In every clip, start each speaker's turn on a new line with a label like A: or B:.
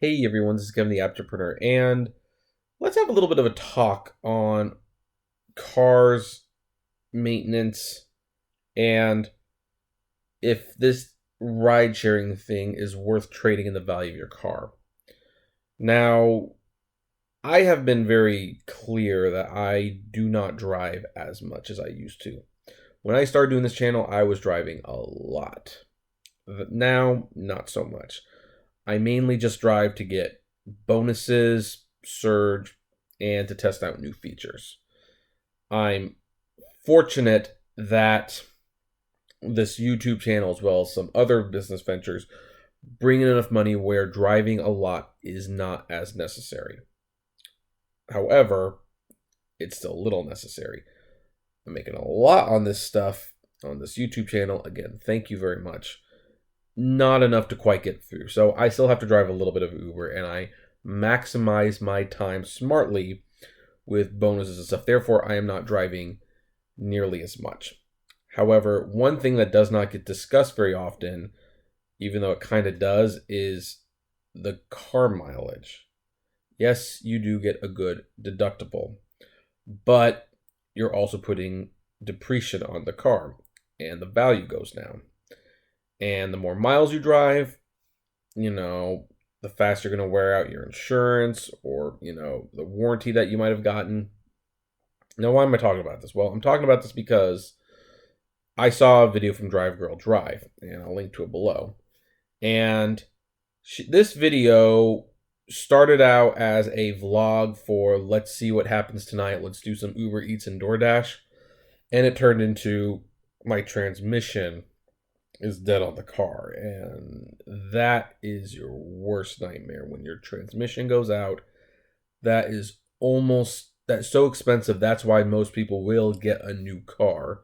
A: Hey everyone, this is Kevin the Entrepreneur, and let's have a little bit of a talk on cars, maintenance, and if this ride sharing thing is worth trading in the value of your car. Now, I have been very clear that I do not drive as much as I used to. When I started doing this channel, I was driving a lot. Now, not so much. I mainly just drive to get bonuses, surge, and to test out new features. I'm fortunate that this YouTube channel, as well as some other business ventures, bring in enough money where driving a lot is not as necessary. However, it's still a little necessary. I'm making a lot on this stuff on this YouTube channel. Again, thank you very much. Not enough to quite get through. So I still have to drive a little bit of Uber, and I maximize my time smartly with bonuses and stuff. Therefore, I am not driving nearly as much. However, one thing that does not get discussed very often, even though it kind of does, is the car mileage. Yes, you do get a good deductible, but you're also putting depreciation on the car, and the value goes down. And the more miles you drive, the faster you're going to wear out your insurance or, the warranty that you might have gotten. Now, why am I talking about this? Well, I'm talking about this because I saw a video from Drive Girl Drive, and I'll link to it below. And this video started out as a vlog for let's see what happens tonight. Let's do some Uber Eats and DoorDash. And it turned into my transmission is dead on the car, and that is your worst nightmare. When your transmission goes out, that's so expensive. That's why most people will get a new car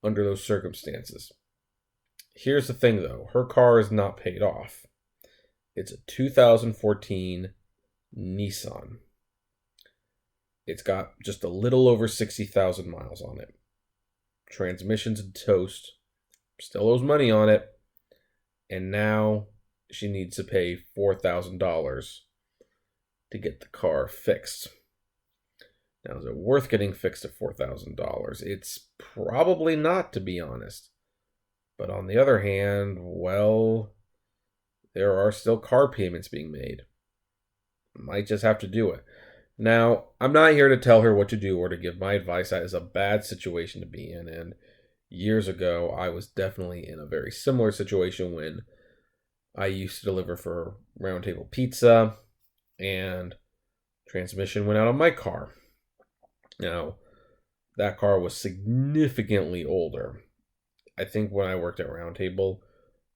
A: under those circumstances. Here's the thing though, her car is not paid off. It's a 2014 Nissan. It's got just a little over 60,000 miles on it. Transmission's toast. Still owes money on it, and now she needs to pay $4,000 to get the car fixed. Now, is it worth getting fixed at $4,000? It's probably not, to be honest. But on the other hand, well, there are still car payments being made. Might just have to do it. Now, I'm not here to tell her what to do or to give my advice. That is a bad situation to be in, and years ago, I was definitely in a very similar situation when I used to deliver for Round Table Pizza, and transmission went out on my car. Now, that car was significantly older. I think when I worked at Round Table,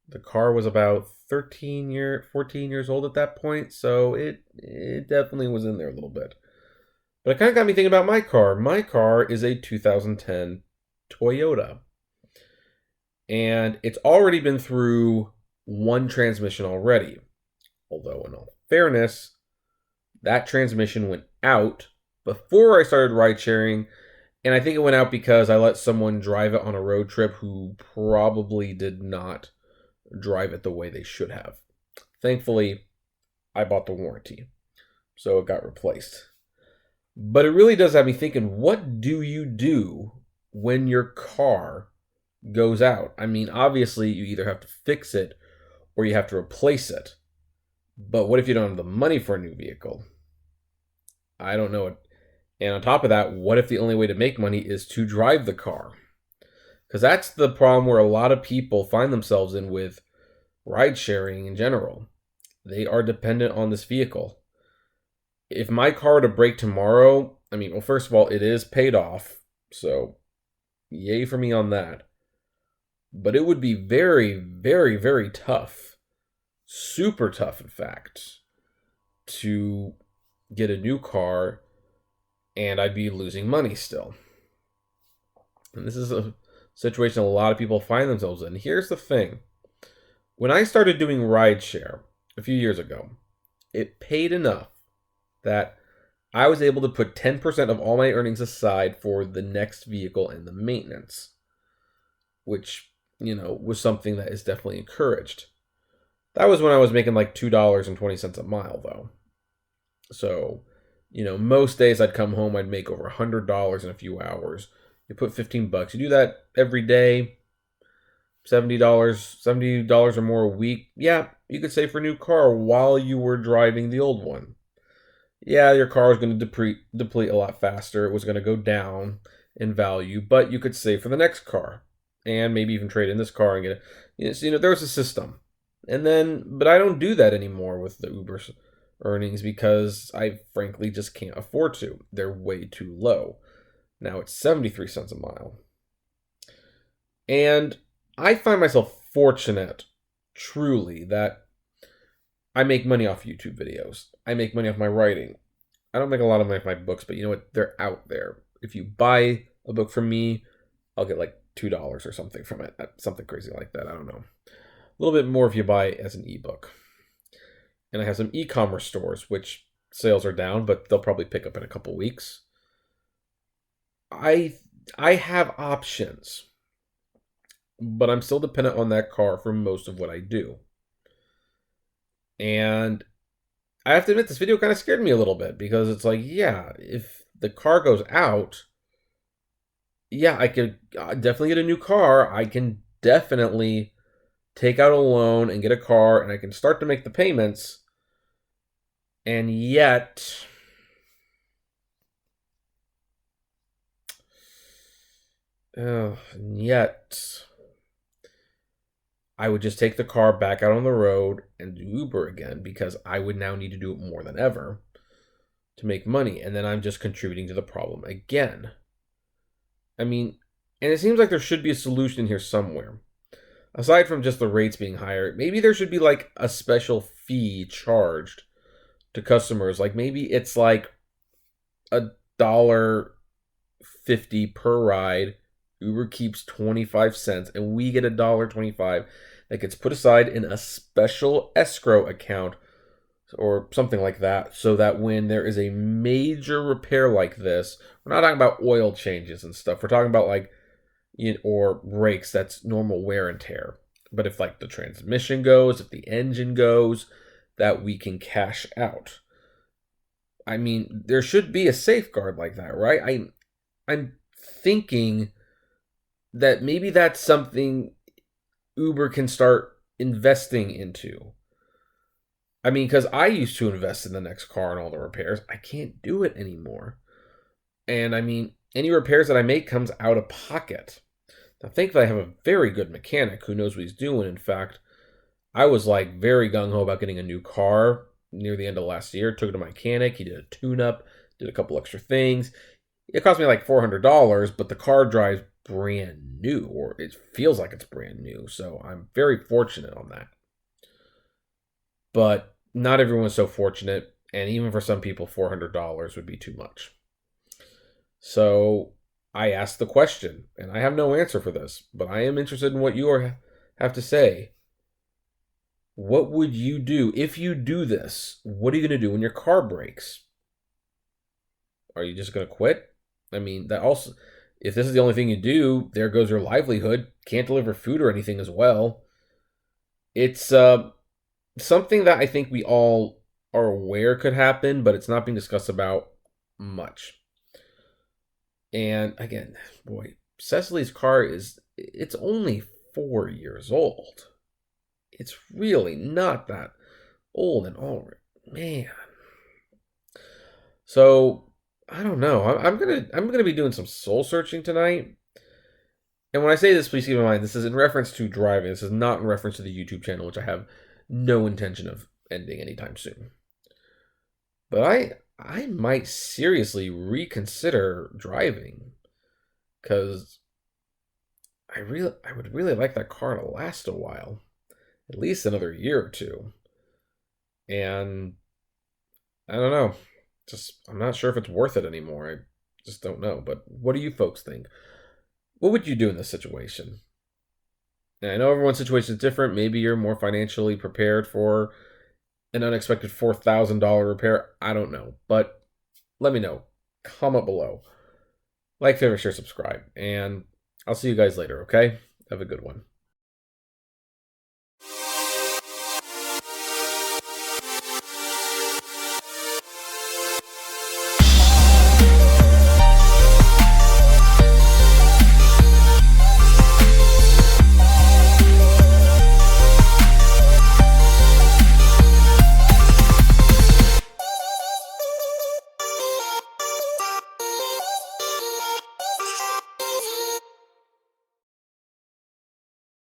A: the car was about 14 years old at that point, so it definitely was in there a little bit. But it kind of got me thinking about my car. My car is a 2010 Toyota. And it's already been through one transmission already. Although, in all fairness, that transmission went out before I started ride sharing. And I think it went out because I let someone drive it on a road trip who probably did not drive it the way they should have. Thankfully, I bought the warranty, so it got replaced. But it really does have me thinking, what do you do when your car goes out? I mean, obviously, you either have to fix it or you have to replace it. But what if you don't have the money for a new vehicle? I don't know. And on top of that, what if the only way to make money is to drive the car? Because that's the problem where a lot of people find themselves in with ride sharing in general. They are dependent on this vehicle. If my car were to break tomorrow, well, first of all, it is paid off. So, yay for me on that. But it would be very, very, very tough. Super tough, in fact, to get a new car, and I'd be losing money still. And this is a situation a lot of people find themselves in. Here's the thing. When I started doing rideshare a few years ago, it paid enough that I was able to put 10% of all my earnings aside for the next vehicle and the maintenance, which, was something that is definitely encouraged. That was when I was making like $2.20 a mile, though. So, most days I'd come home, I'd make over $100 in a few hours. You put $15. You do that every day, $70 or more a week. Yeah, you could save for a new car while you were driving the old one. Yeah, your car was going to deplete a lot faster. It was going to go down in value, but you could save for the next car and maybe even trade in this car and get it. So, there was a system. But I don't do that anymore with the Uber earnings because I frankly just can't afford to. They're way too low. Now it's 73 cents a mile. And I find myself fortunate, truly, that I make money off YouTube videos. I make money off my writing. I don't make a lot of money off my books, but you know what? They're out there. If you buy a book from me, I'll get like $2 or something from it. Something crazy like that. I don't know. A little bit more if you buy it as an ebook. And I have some e-commerce stores, which sales are down, but they'll probably pick up in a couple weeks. I have options, but I'm still dependent on that car for most of what I do. And I have to admit, this video kind of scared me a little bit because it's like, yeah, if the car goes out, yeah, I could definitely get a new car. I can definitely take out a loan and get a car, and I can start to make the payments. And yet, I would just take the car back out on the road and do Uber again because I would now need to do it more than ever to make money. And then I'm just contributing to the problem again. I mean, and it seems like there should be a solution here somewhere. Aside from just the rates being higher, maybe there should be like a special fee charged to customers. Like maybe it's like $1.50 per ride. Uber keeps 25 cents and we get $1.25 that gets put aside in a special escrow account or something like that, so that when there is a major repair like this, we're not talking about oil changes and stuff. We're talking about like, or brakes, that's normal wear and tear. But if like the transmission goes, if the engine goes, that we can cash out. I mean, there should be a safeguard like that, right? I'm thinking that maybe that's something Uber can start investing into. I mean, because I used to invest in the next car and all the repairs. I can't do it anymore. And I mean, any repairs that I make comes out of pocket. Now, thankfully, I have a very good mechanic who knows what he's doing. In fact, I was like very gung-ho about getting a new car near the end of last year. Took it to my mechanic. He did a tune-up, did a couple extra things. It cost me like $400, but the car drives brand new, or it feels like it's brand new. So I'm very fortunate on that. But not everyone's so fortunate, and even for some people, $400 would be too much. So I asked the question, and I have no answer for this, but I am interested in what you have to say. What would you do if you do this? What are you going to do when your car breaks? Are you just going to quit? I mean, that also, if this is the only thing you do, there goes your livelihood. Can't deliver food or anything as well. It's something that I think we all are aware could happen, but it's not being discussed about much. And again, boy, Cecily's car it's only 4 years old. It's really not that old and all, man. So I don't know. I'm gonna be doing some soul searching tonight. And when I say this, please keep in mind this is in reference to driving. This is not in reference to the YouTube channel, which I have no intention of ending anytime soon. But I might seriously reconsider driving because I would really like that car to last a while, at least another year or two. And I don't know, I'm not sure if it's worth it anymore. I just don't know. But what do you folks think? What would you do in this situation? And I know everyone's situation is different. Maybe you're more financially prepared for an unexpected $4,000 repair. I don't know. But let me know. Comment below. Like, favorite, share, subscribe. And I'll see you guys later, okay? Have a good one.